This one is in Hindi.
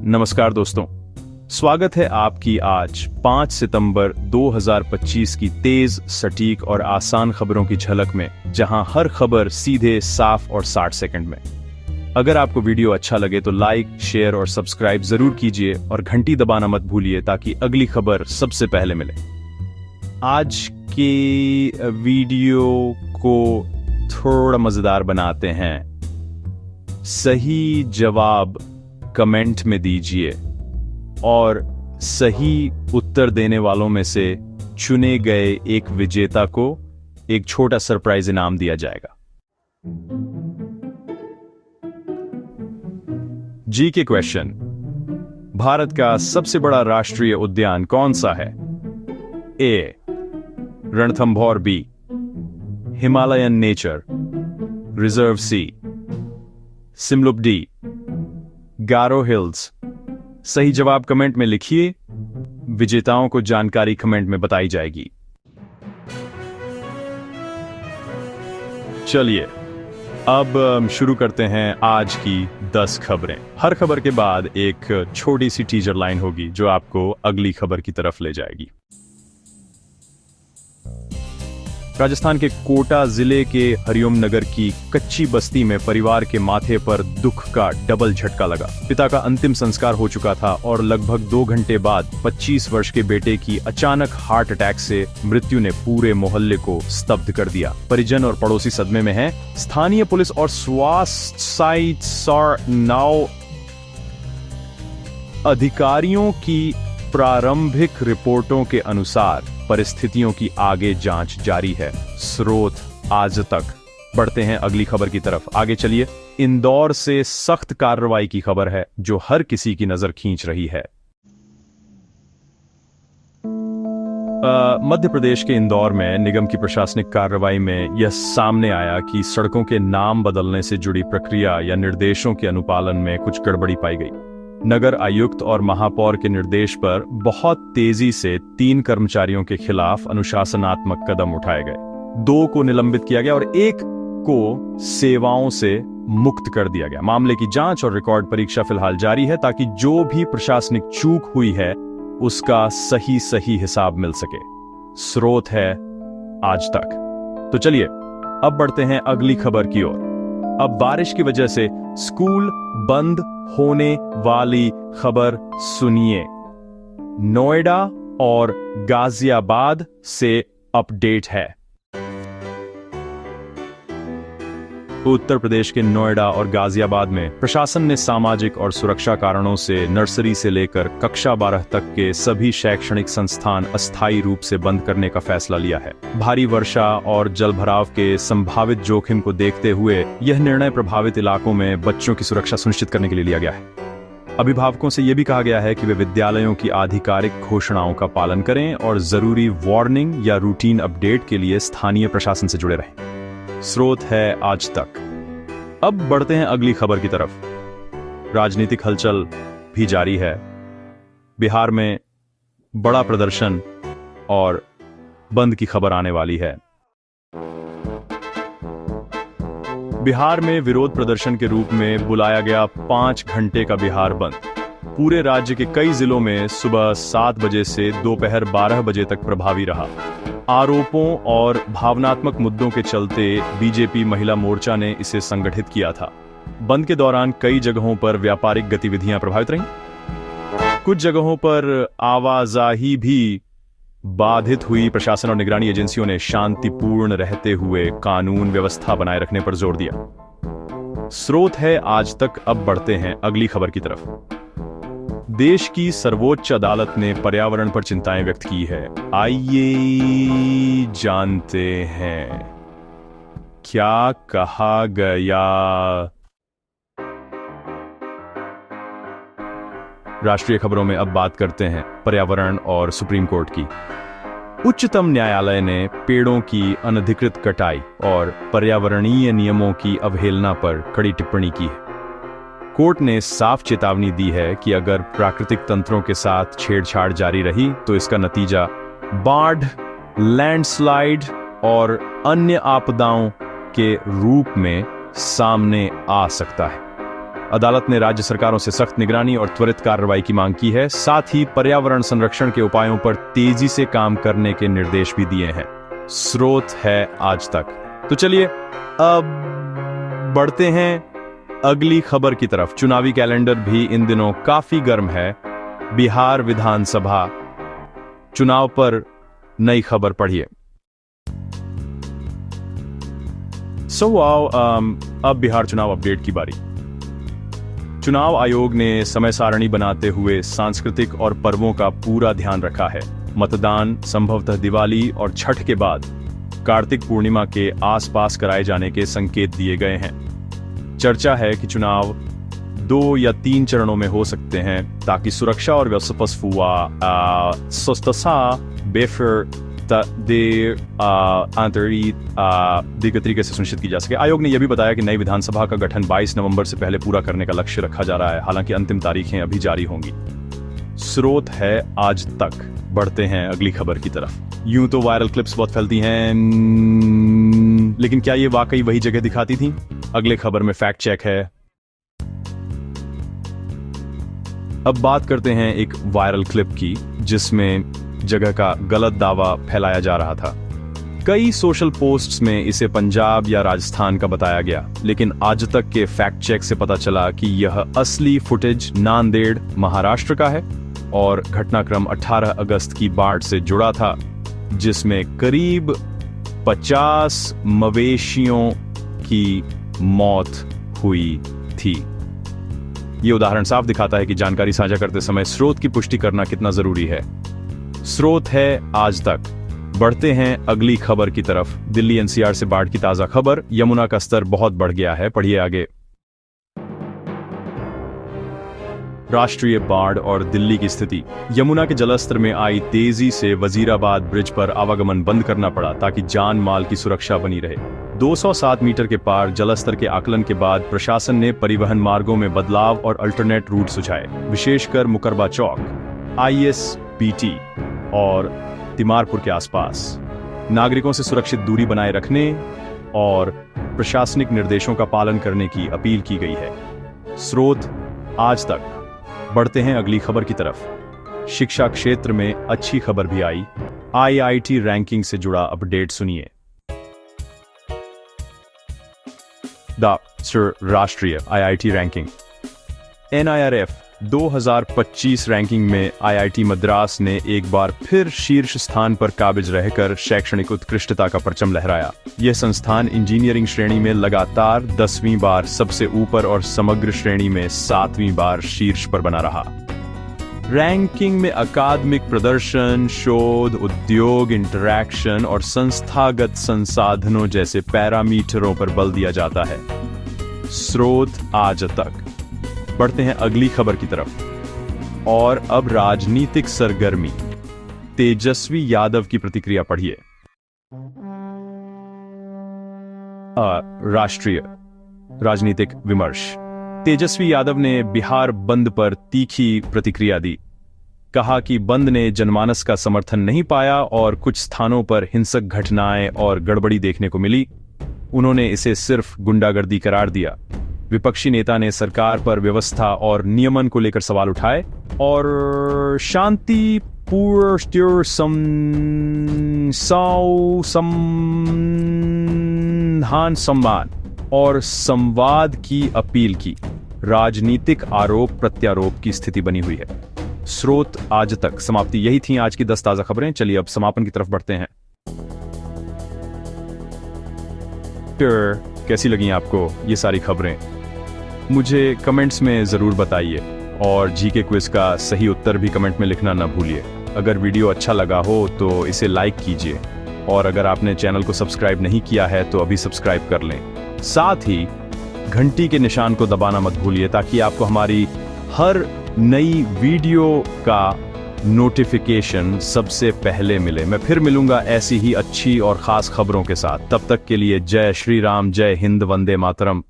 नमस्कार दोस्तों, स्वागत है आपकी आज 5 सितंबर 2025 की तेज, सटीक और आसान खबरों की झलक में, जहां हर खबर सीधे, साफ और 60 सेकंड में। अगर आपको वीडियो अच्छा लगे तो लाइक, शेयर और सब्सक्राइब जरूर कीजिए और घंटी दबाना मत भूलिए ताकि अगली खबर सबसे पहले मिले। आज के वीडियो को थोड़ा मजेदार बनाते हैं। सही जवाब कमेंट में दीजिए और सही उत्तर देने वालों में से चुने गए एक विजेता को एक छोटा सरप्राइज इनाम दिया जाएगा। जी के क्वेश्चन। भारत का सबसे बड़ा राष्ट्रीय उद्यान कौन सा है? A Ranthambore, B Himalayan nature reserve, C सिमलुप, डी गारो हिल्स। सही जवाब कमेंट में लिखिए। विजेताओं को जानकारी कमेंट में बताई जाएगी। चलिए अब शुरू करते हैं आज की 10 खबरें। हर खबर के बाद एक छोटी सी टीजर लाइन होगी जो आपको अगली खबर की तरफ ले जाएगी। राजस्थान के कोटा जिले के हरिओम नगर की कच्ची बस्ती में परिवार के माथे पर दुख का डबल झटका लगा। पिता का अंतिम संस्कार हो चुका था और लगभग 2 घंटे बाद 25 वर्ष के बेटे की अचानक हार्ट अटैक से मृत्यु ने पूरे मोहल्ले को स्तब्ध कर दिया। परिजन और पड़ोसी सदमे में हैं। स्थानीय पुलिस और स्वास्थ्य अधिकारियों की प्रारंभिक रिपोर्टों के अनुसार परिस्थितियों की आगे जांच जारी है। स्रोत आज तक। बढ़ते हैं अगली खबर की तरफ। आगे चलिए। इंदौर से सख्त कार्रवाई की खबर है जो हर किसी की नजर खींच रही है। मध्य प्रदेश के इंदौर में निगम की प्रशासनिक कार्रवाई में यह सामने आया कि सड़कों के नाम बदलने से जुड़ी प्रक्रिया या निर्देशों के अनुपालन में कुछ गड़बड़ी पाई गई। नगर आयुक्त और महापौर के निर्देश पर बहुत तेजी से 3 कर्मचारियों के खिलाफ अनुशासनात्मक कदम उठाए गए। 2 को निलंबित किया गया और 1 को सेवाओं से मुक्त कर दिया गया। मामले की जांच और रिकॉर्ड परीक्षा फिलहाल जारी है ताकि जो भी प्रशासनिक चूक हुई है उसका सही हिसाब मिल सके। स्रोत है आज तक। तो चलिए अब बढ़ते हैं अगली खबर की ओर। अब बारिश की वजह से स्कूल बंद होने वाली खबर सुनिए। नोएडा और गाजियाबाद से अपडेट है। उत्तर प्रदेश के नोएडा और गाजियाबाद में प्रशासन ने सामाजिक और सुरक्षा कारणों से नर्सरी से लेकर कक्षा 12 तक के सभी शैक्षणिक संस्थान अस्थायी रूप से बंद करने का फैसला लिया है। भारी वर्षा और जलभराव के संभावित जोखिम को देखते हुए यह निर्णय प्रभावित इलाकों में बच्चों की सुरक्षा सुनिश्चित करने के लिए लिया गया है। अभिभावकों से यह भी कहा गया है कि वे विद्यालयों की आधिकारिक घोषणाओं का पालन करें और जरूरी वार्निंग या रूटीन अपडेट के लिए स्थानीय प्रशासन से जुड़े रहें। स्रोत है आज तक। अब बढ़ते हैं अगली खबर की तरफ। राजनीतिक हलचल भी जारी है। बिहार में बड़ा प्रदर्शन और बंद की खबर आने वाली है। बिहार में विरोध प्रदर्शन के रूप में बुलाया गया 5 घंटे का बिहार बंद पूरे राज्य के कई जिलों में सुबह 7 बजे से दोपहर 12 बजे तक प्रभावी रहा। आरोपों और भावनात्मक मुद्दों के चलते बीजेपी महिला मोर्चा ने इसे संगठित किया था। बंद के दौरान कई जगहों पर व्यापारिक गतिविधियां प्रभावित रहीं। कुछ जगहों पर आवाजाही भी बाधित हुई। प्रशासन और निगरानी एजेंसियों ने शांतिपूर्ण रहते हुए कानून व्यवस्था बनाए रखने पर जोर दिया। स्रोत है आज तक। अब बढ़ते हैं अगली खबर की तरफ। देश की सर्वोच्च अदालत ने पर्यावरण पर चिंताएं व्यक्त की है। आइए जानते हैं क्या कहा गया। राष्ट्रीय खबरों में अब बात करते हैं पर्यावरण और सुप्रीम कोर्ट की। उच्चतम न्यायालय ने पेड़ों की अनधिकृत कटाई और पर्यावरणीय नियमों की अवहेलना पर कड़ी टिप्पणी की है। कोर्ट ने साफ चेतावनी दी है कि अगर प्राकृतिक तंत्रों के साथ छेड़छाड़ जारी रही तो इसका नतीजा बाढ़, लैंडस्लाइड और अन्य आपदाओं के रूप में सामने आ सकता है। अदालत ने राज्य सरकारों से सख्त निगरानी और त्वरित कार्रवाई की मांग की है। साथ ही पर्यावरण संरक्षण के उपायों पर तेजी से काम करने के निर्देश भी दिए हैं। स्रोत है आज तक। तो चलिए अब बढ़ते हैं अगली खबर की तरफ। चुनावी कैलेंडर भी इन दिनों काफी गर्म है। बिहार विधानसभा चुनाव पर नई खबर पढ़िए। अब बिहार चुनाव अपडेट की बारी। चुनाव आयोग ने समय सारणी बनाते हुए सांस्कृतिक और पर्वों का पूरा ध्यान रखा है। मतदान संभवतः दिवाली और छठ के बाद कार्तिक पूर्णिमा के आसपास कराए जाने के संकेत दिए गए हैं। चर्चा है कि चुनाव 2 या 3 चरणों में हो सकते हैं ताकि सुरक्षा और तरीके से सुनिश्चित की जा सके। आयोग ने यह भी बताया कि नई विधानसभा का गठन 22 नवंबर से पहले पूरा करने का लक्ष्य रखा जा रहा है। हालांकि अंतिम तारीखें अभी जारी होंगी। स्रोत है आज तक। बढ़ते हैं अगली खबर की तरफ। यूं तो वायरल क्लिप्स बहुत फैलती हैं, लेकिन क्या ये वाकई वही जगह दिखाती थी? अगले खबर में फैक्ट चेक है। अब बात करते हैं एक वायरल क्लिप की जिसमें जगह का गलत दावा फैलाया जा रहा था। कई सोशल पोस्ट्स में इसे पंजाब या राजस्थान का बताया गया, लेकिन आज तक के फैक्ट चेक से पता चला कि यह असली फुटेज नांदेड़ महाराष्ट्र का है और घटनाक्रम 18 अगस्त की बाढ़ से जुड़ा था, जिसमें करीब 50 मवेशियों की मौत हुई थी। ये उदाहरण साफ दिखाता है कि जानकारी साझा करते समय स्रोत की पुष्टि करना कितना जरूरी है। स्रोत है आज तक। बढ़ते हैं अगली खबर की तरफ। दिल्ली एनसीआर से बाढ़ की ताजा खबर। यमुना का स्तर बहुत बढ़ गया है। पढ़िए आगे। राष्ट्रीय बाढ़ और दिल्ली की स्थिति। यमुना के जलस्तर में आई तेजी से वजीराबाद ब्रिज पर आवागमन बंद करना पड़ा ताकि जान माल की सुरक्षा बनी रहे। 207 मीटर के पार जलस्तर के आकलन के बाद प्रशासन ने परिवहन मार्गों में बदलाव और अल्टरनेट रूट सुझाए, विशेषकर मुकरबा चौक, ISBT और तिमारपुर के आसपास। नागरिकों से सुरक्षित दूरी बनाए रखने और प्रशासनिक निर्देशों का पालन करने की अपील की गई है। स्रोत आज तक। बढ़ते हैं अगली खबर की तरफ। शिक्षा क्षेत्र में अच्छी खबर भी आई। IIT रैंकिंग से जुड़ा अपडेट सुनिए। राष्ट्रीय IIT रैंकिंग NIRF 2025 रैंकिंग में IIT मद्रास ने एक बार फिर शीर्ष स्थान पर काबिज रहकर शैक्षणिक उत्कृष्टता का परचम लहराया। यह संस्थान इंजीनियरिंग श्रेणी में लगातार 10वीं बार सबसे ऊपर और समग्र श्रेणी में 7वीं बार शीर्ष पर बना रहा। रैंकिंग में अकादमिक प्रदर्शन, शोध, उद्योग, इंटरैक्शन और संस्थागत संसाधनों जैसे पैरामीटरों पर बल दिया जाता है। स्रोत आज तक। बढ़ते हैं अगली खबर की तरफ। और अब राजनीतिक सरगर्मी। तेजस्वी यादव की प्रतिक्रिया पढ़िए। राष्ट्रीय राजनीतिक विमर्श। तेजस्वी यादव ने बिहार बंद पर तीखी प्रतिक्रिया दी। कहा कि बंद ने जनमानस का समर्थन नहीं पाया और कुछ स्थानों पर हिंसक घटनाएं और गड़बड़ी देखने को मिली। उन्होंने इसे सिर्फ गुंडागर्दी करार दिया। विपक्षी नेता ने सरकार पर व्यवस्था और नियमन को लेकर सवाल उठाए और शांतिपूर्ण सम्मान और संवाद की अपील की। राजनीतिक आरोप प्रत्यारोप की स्थिति बनी हुई है। स्रोत आज तक। समाप्ति। यही थी आज की 10 ताजा खबरें। चलिए अब समापन की तरफ बढ़ते हैं। कैसी लगी आपको ये सारी खबरें? मुझे कमेंट्स में जरूर बताइए और जीके क्विज का सही उत्तर भी कमेंट में लिखना ना भूलिए। अगर वीडियो अच्छा लगा हो तो इसे लाइक कीजिए और अगर आपने चैनल को सब्सक्राइब नहीं किया है तो अभी सब्सक्राइब कर लें। साथ ही घंटी के निशान को दबाना मत भूलिए ताकि आपको हमारी हर नई वीडियो का नोटिफिकेशन सबसे पहले मिले। मैं फिर मिलूंगा ऐसी ही अच्छी और खास खबरों के साथ। तब तक के लिए जय श्री राम, जय हिंद, वंदे मातरम।